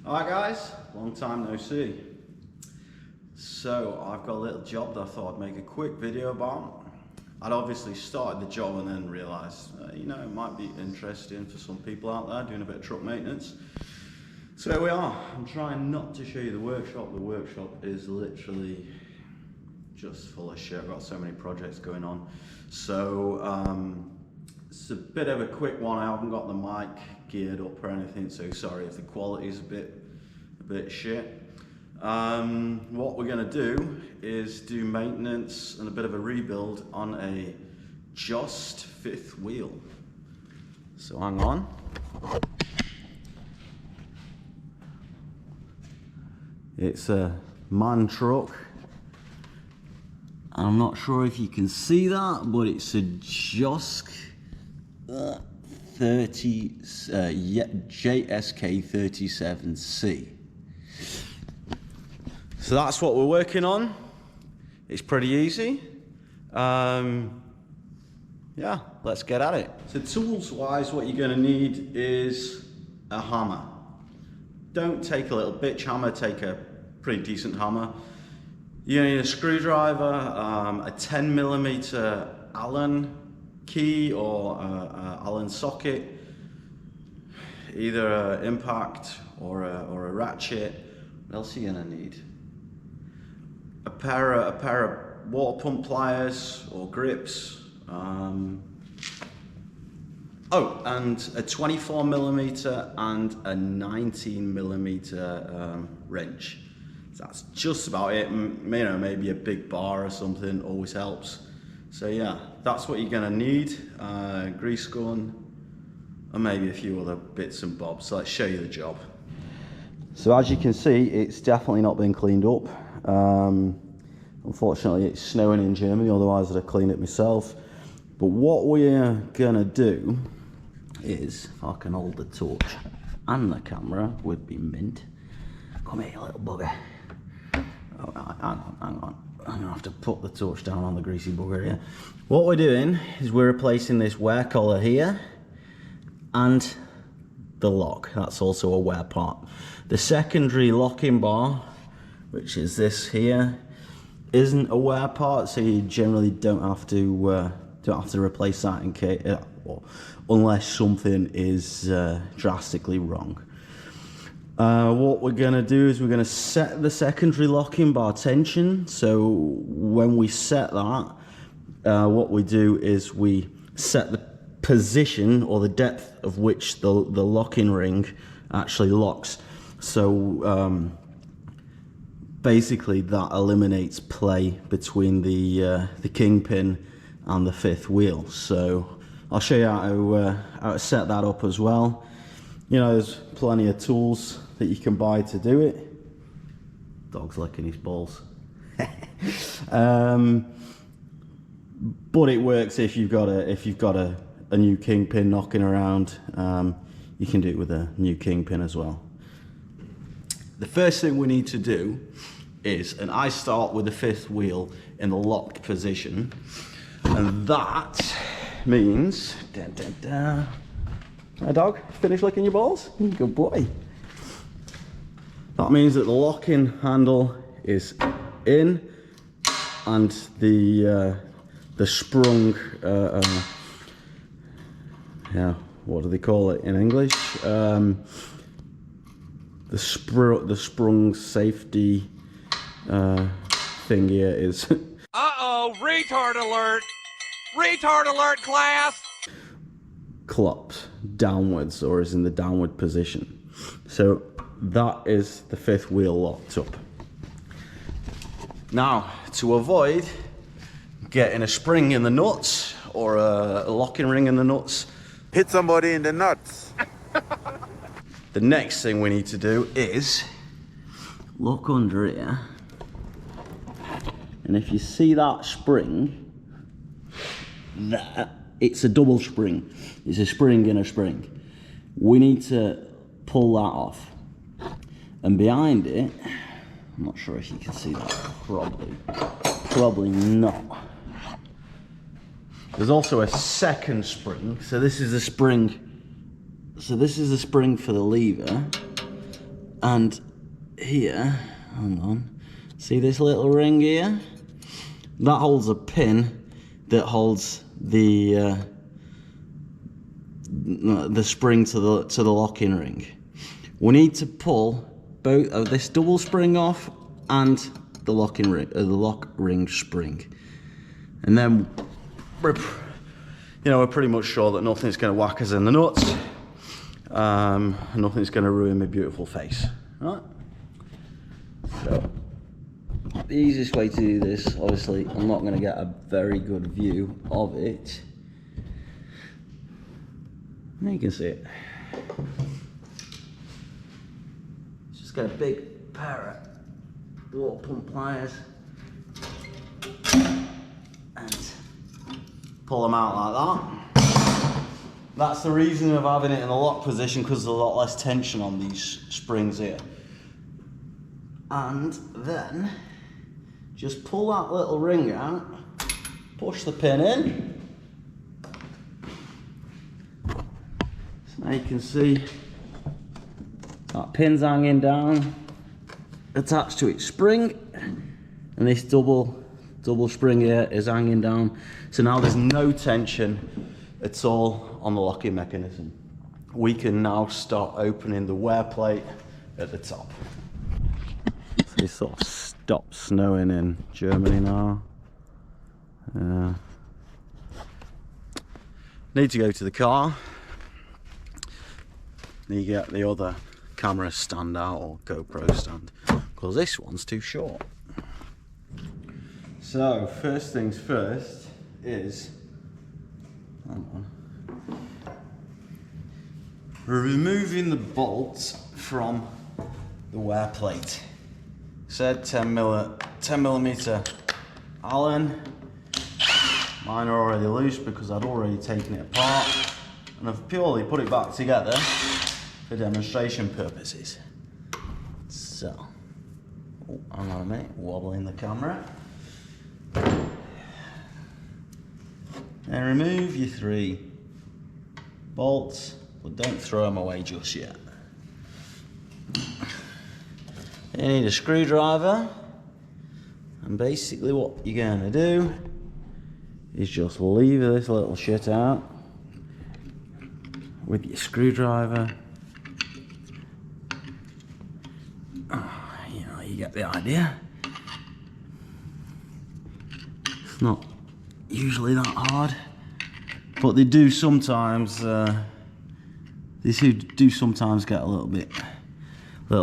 Alright guys, long time no see. So I've got a little job that I thought I'd make a quick video about. I'd obviously started the job and then realised, it might be interesting for some people out there doing a bit of truck maintenance. So here we are. I'm trying not to show you the workshop. The workshop is literally just full of shit. I've got so many projects going on. So it's a bit of a quick one. I haven't got the mic geared up or anything, so sorry if the quality is a bit shit. What we're going to do is do maintenance and a bit of a rebuild on a Jost fifth wheel. So hang on. It's a MAN truck. I'm not sure if you can see that, but it's a Jost JSK 37C. So that's what we're working on. It's pretty easy. Yeah, let's get at it. So tools wise, what you're gonna need is a hammer. Don't take a little bitch hammer, take a pretty decent hammer. You're gonna need a screwdriver, a 10mm Allen key or Allen socket, either an impact or a ratchet. What else are you gonna need? A pair of water pump pliers or grips. And a 24mm and a 19mm wrench. So that's just about it. Maybe a big bar or something always helps. So yeah, that's what you're gonna need. Grease gun and maybe a few other bits and bobs. So let's show you the job. So as you can see, it's definitely not been cleaned up. Unfortunately, it's snowing in Germany, otherwise I'd have cleaned it myself. But what we're gonna do is, if I can hold the torch and the camera, would be mint. Come here, you little bugger. Oh, hang on. I'm gonna have to put the torch down on the greasy bugger here. What we're doing is we're replacing this wear collar here and the lock. That's also a wear part. The secondary locking bar, which is this here, isn't a wear part, so you generally don't have to replace that in case, unless something is drastically wrong. What we're going to do is we're going to set the secondary locking bar tension. So when we set that, what we do is we set the position or the depth of which the locking ring actually locks. So basically that eliminates play between the kingpin and the fifth wheel. So I'll show you how to set that up as well. There's plenty of tools that you can buy to do it. Dog's licking his balls. But it works if you've got a new kingpin knocking around. You can do it with a new kingpin as well. The first thing we need to do is, and I start with the fifth wheel in the locked position, and that means, Hey dog, finish licking your balls? Good boy. That means that the locking handle is in and the sprung, what do they call it in English? The sprung safety thing here is Uh-oh, retard alert! Retard alert, class! Clopped downwards, or is in the downward position. So that is the fifth wheel locked up. Now, to avoid getting a spring in the nuts or a locking ring in the nuts, hit somebody in the nuts. The next thing we need to do is look under here, and if you see that spring, it's a double spring. It's a spring in a spring. We need to pull that off. And behind it, I'm not sure if you can see that, probably not. There's also a second spring. So this is a spring. So this is a spring for the lever. And here, hang on, see this little ring here? That holds a pin that holds the spring to the locking ring. We need to pull both of this double spring off and the locking ring, the lock ring spring, and then we're pretty much sure that nothing's going to whack us in the nuts. Nothing's going to ruin my beautiful face. Right? So the easiest way to do this, obviously, I'm not going to get a very good view of it. Now you can see it. Just get a big pair of water pump pliers and pull them out like that. That's the reason of having it in the lock position, because there's a lot less tension on these springs here. And then just pull that little ring out, push the pin in. So now you can see that pin's hanging down, attached to its spring, and this double spring here is hanging down. So now there's no tension at all on the locking mechanism. We can now start opening the wear plate at the top. So it sort of stopped snowing in Germany now. Need to go to the car. Need to get the other camera stand out, or GoPro stand, because this one's too short. So first things first is, we're removing the bolts from the wear plate. Said 10 millimeter Allen. Mine are already loose because I'd already taken it apart, and I've purely put it back together for demonstration purposes. So, oh, hang on a minute, wobbling the camera. And remove your 3 bolts, but don't throw them away just yet. You need a screwdriver, and basically what you're going to do is just lever this little shit out with your screwdriver. You get the idea. It's not usually that hard, but they do sometimes. They do sometimes get a little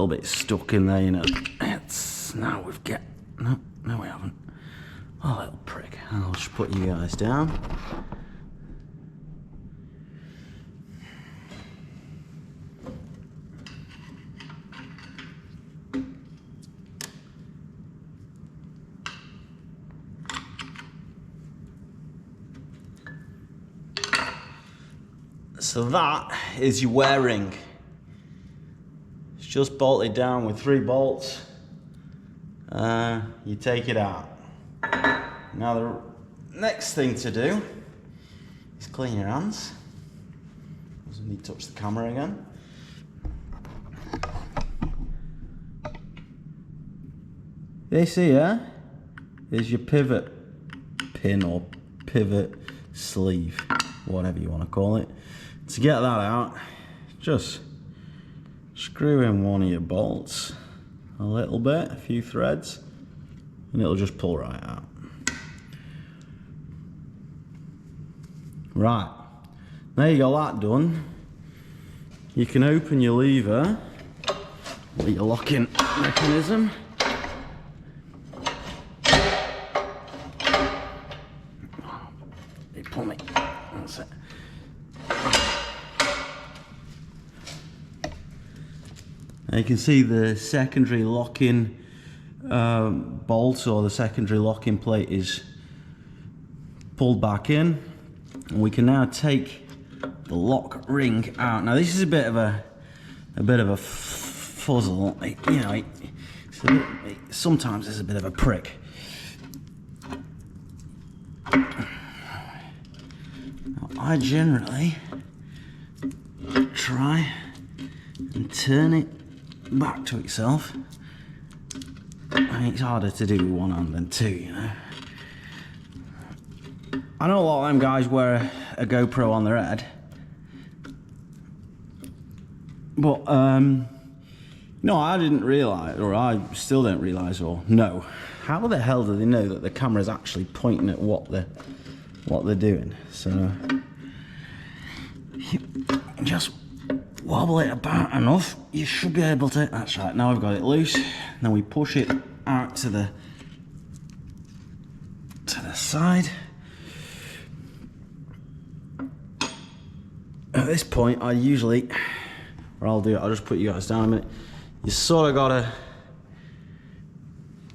bit stuck in there. You know. It's now we've got no, we haven't. Oh, little prick. I'll just put you guys down. So that is your wear ring. It's just bolted down with 3 bolts. You take it out. Now the next thing to do is clean your hands. Doesn't need to touch the camera again. This here is your pivot pin or pivot sleeve, whatever you want to call it. To get that out, just screw in one of your bolts a little bit, a few threads, and it'll just pull right out. Right, now you got that done, you can open your lever with your locking mechanism. They pull me, that's it. Now you can see the secondary locking bolt, or the secondary locking plate, is pulled back in, and we can now take the lock ring out. Now this is a bit of a fuzzle. You know, sometimes it's a bit of a prick. Now, I generally try and turn it back to itself. And it's harder to do with one hand than two, you know. I know a lot of them guys wear a GoPro on their head, but no, I didn't realise, or I still don't realise, or no. How the hell do they know that the camera's actually pointing at what they're doing? So you just wobble it about enough, you should be able to. That's right. Now I've got it loose. Then we push it out to the side. At this point, I'll just put you guys down a minute. You sort of gotta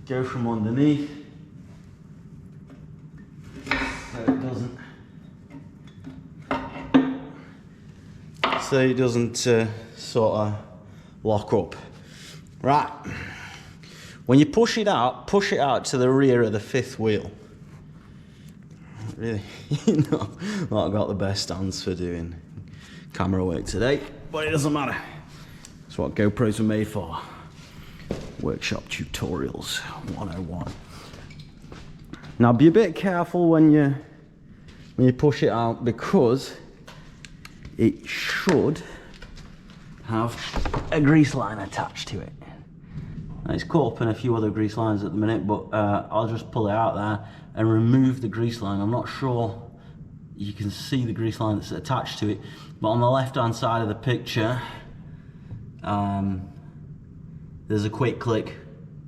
go from underneath so it doesn't sort of lock up. Right. When you push it out to the rear of the fifth wheel. Really, not got the best stance for doing camera work today, but it doesn't matter. That's what GoPros are made for. Workshop tutorials 101. Now be a bit careful when you push it out, because it should have a grease line attached to it. Now, it's caught up in a few other grease lines at the minute, but I'll just pull it out there and remove the grease line. I'm not sure you can see the grease line that's attached to it, but on the left hand side of the picture there's a quick click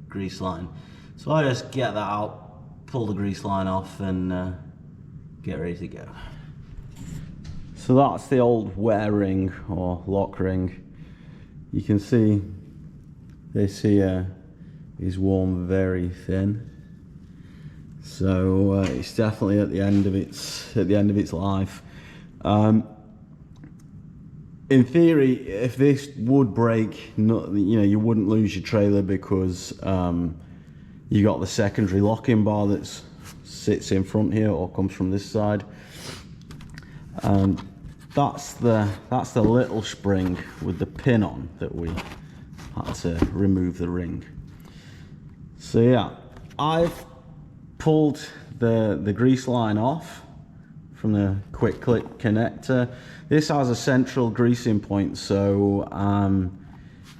grease line. So I just get that out, pull the grease line off, and get ready to go. So that's the old wear ring or lock ring. You can see this here is worn very thin. So it's definitely at the end of its life. In theory, if this would break, you wouldn't lose your trailer, because you got the secondary locking bar that sits in front here or comes from this side. That's the little spring with the pin on that we had to remove the ring. So yeah, I've pulled the grease line off from the quick click connector. This has a central greasing point, so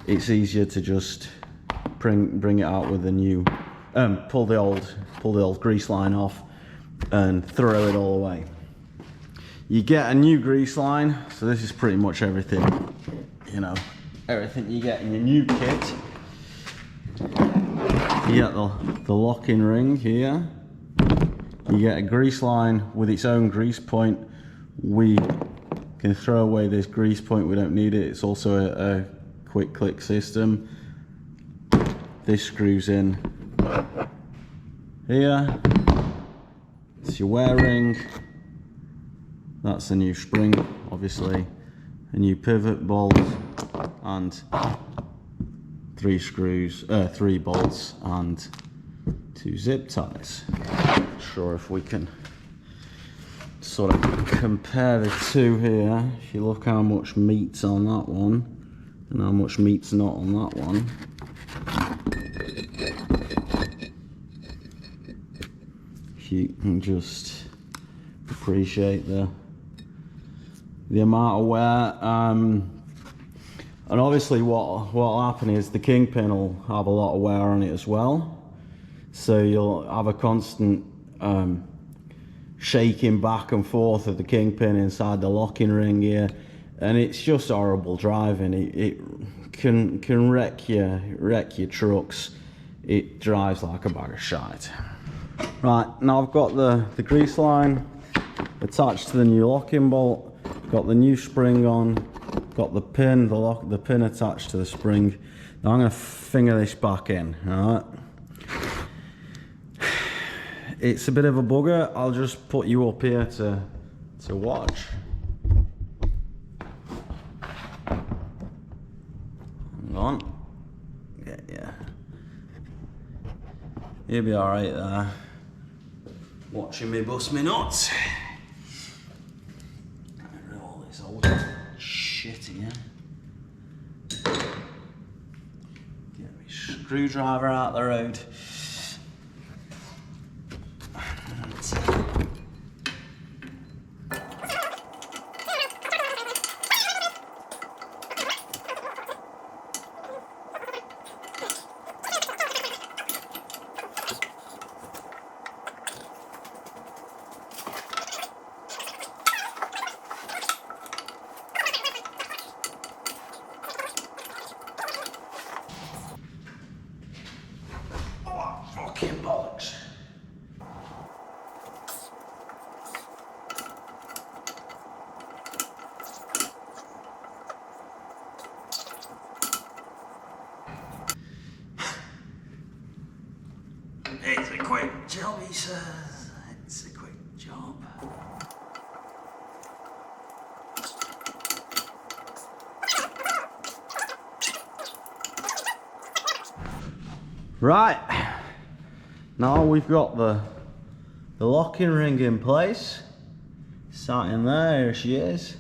it's easier to just bring it out with the new, pull the old grease line off and throw it all away. You get a new grease line, so this is pretty much everything, everything you get in your new kit. You get the locking ring here. You get a grease line with its own grease point. We can throw away this grease point, we don't need it. It's also a quick click system. This screws in here. It's your wear ring. That's the new spring, obviously. A new pivot bolt and 3 bolts and 2 zip ties. Not sure if we can sort of compare the two here. If you look how much meat's on that one and how much meat's not on that one. If you can just appreciate the amount of wear. And obviously what'll happen is the kingpin will have a lot of wear on it as well. So you'll have a constant shaking back and forth of the kingpin inside the locking ring here, and it's just horrible driving. It can wreck your trucks. It drives like a bag of shite. Right, now I've got the grease line attached to the new locking bolt, got the new spring on, got the pin, the pin attached to the spring. Now I'm going to finger this back in, alright? It's a bit of a bugger. I'll just put you up here to watch. Hang on. Yeah. You'll be alright there. Watching me bust me nuts. Get rid of all this old shit here. screwdriver out the road. Fucking bollocks. It's a quick job, he says. It's a quick job. Right. Now we've got the locking ring in place. Sat in there, she is.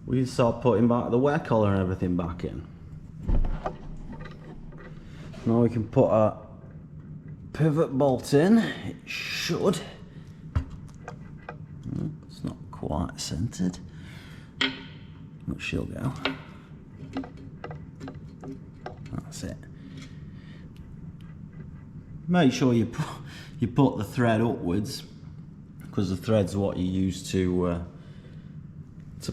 We can start putting back the wear collar and everything back in. Now we can put a pivot bolt in. It should. It's not quite centered, but she'll go. That's it. Make sure you put the thread upwards, because the thread's what you use to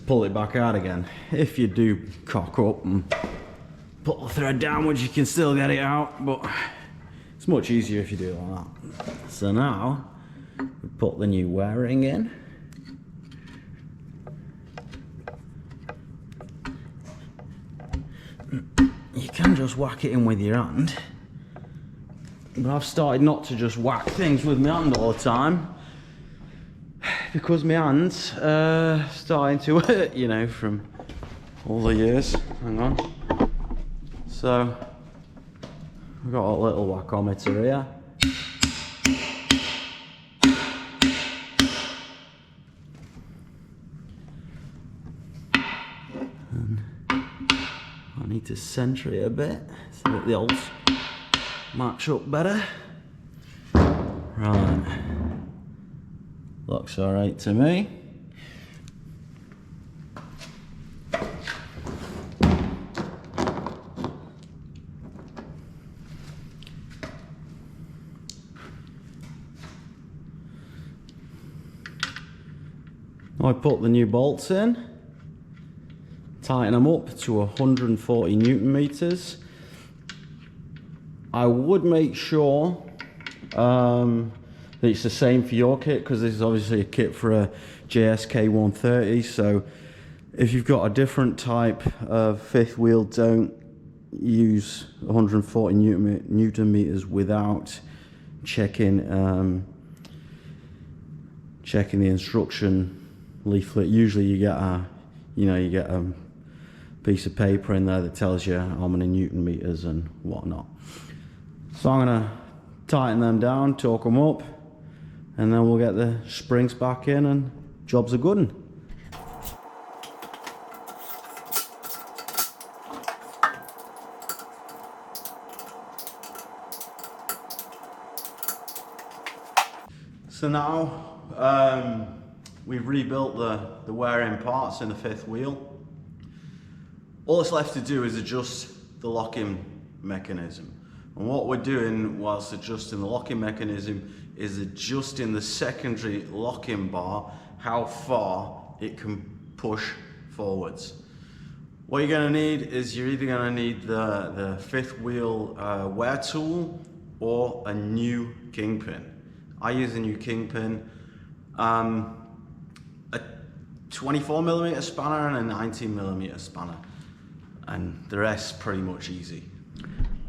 pull it back out again. If you do cock up and put the thread downwards, you can still get it out, but it's much easier if you do it like that. So now we put the new wear ring in. You can just whack it in with your hand. But I've started not to just whack things with my hand all the time, because my hand's starting to hurt, you know, from all the years. Hang on. So we've got a little whackometer here. And I need to centre it a bit so that the holes match up better. Right. Looks alright to me. I put the new bolts in, tighten them up to 140 Newton meters. I would make sure that it's the same for your kit, because this is obviously a kit for a JSK 130. So if you've got a different type of fifth wheel, don't use 140 Newton meters without checking checking the instruction leaflet. Usually you get a piece of paper in there that tells you how many Newton meters and whatnot. So I'm gonna tighten them down, torque them up, and then we'll get the springs back in and job's a good one. So now we've rebuilt the wear-in parts in the fifth wheel. All that's left to do is adjust the locking mechanism. And what we're doing whilst adjusting the locking mechanism is adjusting the secondary locking bar, how far it can push forwards. What you're going to need is you're either going to need the fifth wheel wear tool or a new kingpin. I use a new kingpin, a 24mm spanner and a 19mm spanner, and the rest's pretty much easy.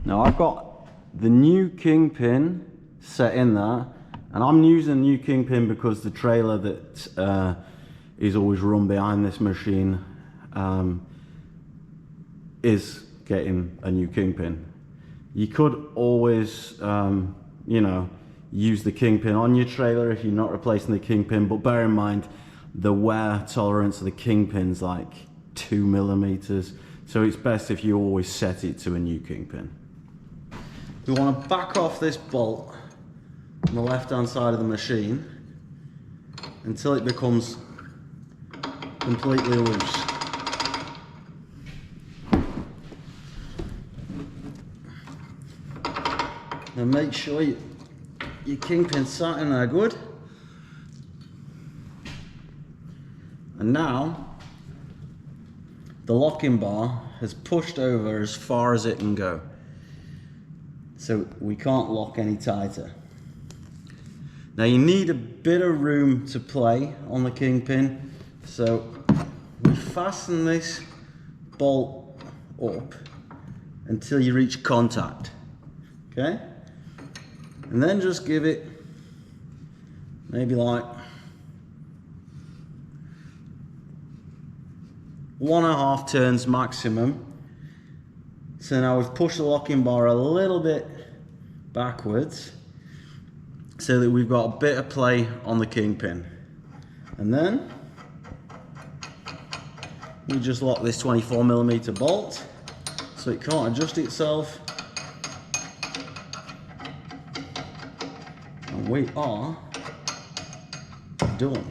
Now I've got the new kingpin set in there, and I'm using a new kingpin because the trailer that is always run behind this machine is getting a new kingpin. You could always, you know, use the kingpin on your trailer if you're not replacing the kingpin, but bear in mind the wear tolerance of the kingpin's like 2mm, So it's best if you always set it to a new kingpin. We want to back off this bolt on the left hand side of the machine until it becomes completely loose. And make sure your kingpin's sat in there good. And now the locking bar has pushed over as far as it can go. So we can't lock any tighter. Now you need a bit of room to play on the kingpin. So we fasten this bolt up until you reach contact. Okay? And then just give it maybe like 1.5 turns maximum. So now we've pushed the locking bar a little bit backwards so that we've got a bit of play on the kingpin. And then we just lock this 24mm bolt so it can't adjust itself. And we are done.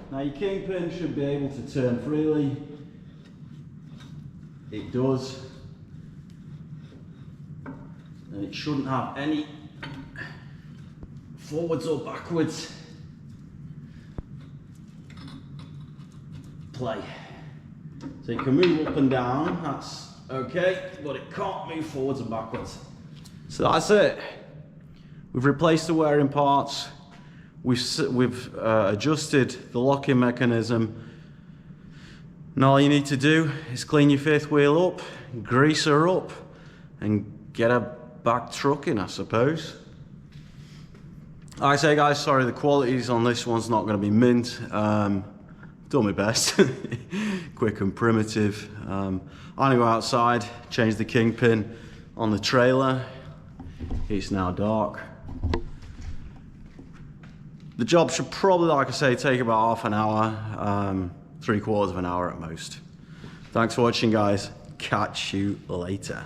Now your kingpin should be able to turn freely. It does. And it shouldn't have any forwards or backwards play. So it can move up and down, that's okay, but it can't move forwards and backwards. So that's it. We've replaced the wearing parts. We've adjusted the locking mechanism. And all you need to do is clean your fifth wheel up, grease her up, and get her back trucking, I suppose. Like I say, guys, sorry, the qualities on this one's not going to be mint. Done my best. Quick and primitive. I'm going to go outside, change the kingpin on the trailer. It's now dark. The job should probably, like I say, take about half an hour, 3/4 of an hour at most. Thanks for watching, guys. Catch you later.